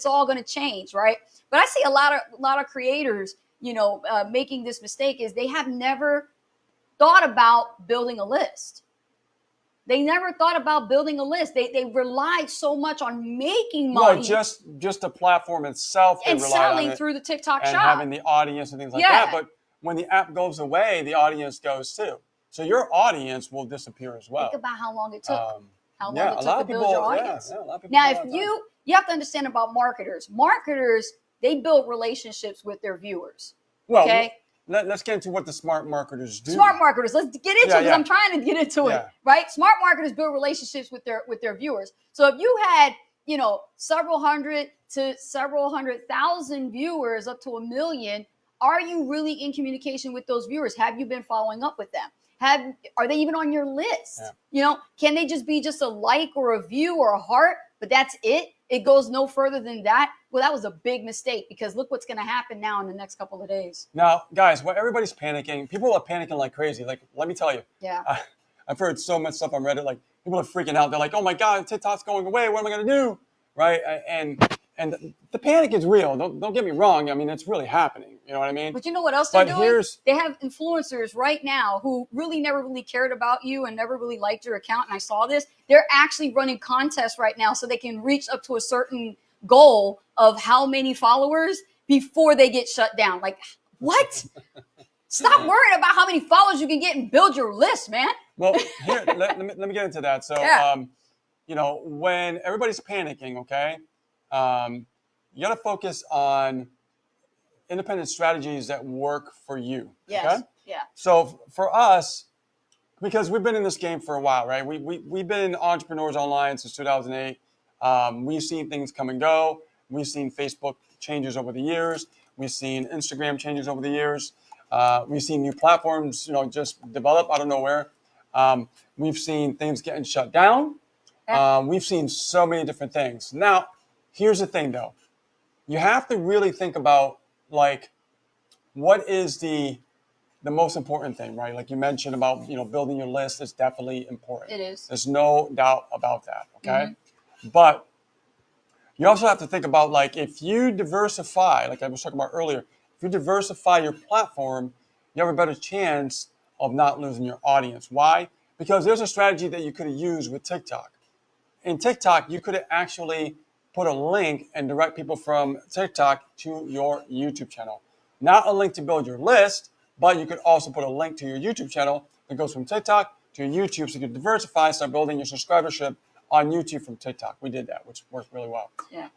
it's all going to change, right? But I see a lot of creators, making this mistake is they have never thought about building a list. They never thought about building a list. They relied so much on making money. Well, just the platform itself, they and relied selling on it through the TikTok and shop. having the audience and things like that. But when the app goes away, the audience goes too. So your audience will disappear as well. Think about how long it took. How long it took to build your audience. Yeah, a lot of people now, if you have to understand about marketers. Marketers, they build relationships with their viewers. Well, okay. Let's get into what the smart marketers do. Smart marketers. Let's get into it because I'm trying to get into it, right? Smart marketers build relationships with their viewers. So if you had, several hundred to several 100,000 viewers up to 1 million, are you really in communication with those viewers? Have you been following up with them? Are they even on your list? Yeah. Can they just be just a like or a view or a heart, but that's it? It goes no further than that. Well, that was a big mistake because look what's going to happen now in the next couple of days. Now, guys, while everybody's panicking, people are panicking like crazy. Like, let me tell you. Yeah. I've heard so much stuff on Reddit. Like, people are freaking out. They're like, oh my God, TikTok's going away. What am I going to do? Right? And the panic is real. Don't get me wrong. I mean, it's really happening. You know what I mean? But you know what else they're doing? They have influencers right now who never really cared about you and never really liked your account. And I saw this. They're actually running contests right now so they can reach up to a certain goal of how many followers before they get shut down. Like, what? Stop worrying about how many followers you can get and build your list, man. Well, here, let me get into that. So, when everybody's panicking, okay, you got to focus on independent strategies that work for you. Yes. Okay? Yeah. So for us, because we've been in this game for a while, right? We've been entrepreneurs online since 2008. We've seen things come and go. We've seen Facebook changes over the years. We've seen Instagram changes over the years. We've seen new platforms, just develop out of nowhere. We've seen things getting shut down. We've seen so many different things. Now, here's the thing, though. You have to really think about, like, what is the most important thing, right? Like you mentioned about, building your list is definitely important. It is. There's no doubt about that, okay? Mm-hmm. But you also have to think about, like, if you diversify, like I was talking about earlier, if you diversify your platform, you have a better chance of not losing your audience. Why? Because there's a strategy that you could have used with TikTok. In TikTok, you could have actually put a link and direct people from TikTok to your YouTube channel. Not a link to build your list, but you could also put a link to your YouTube channel that goes from TikTok to YouTube so you can diversify, start building your subscribership on YouTube from TikTok. We did that, which worked really well. Yeah.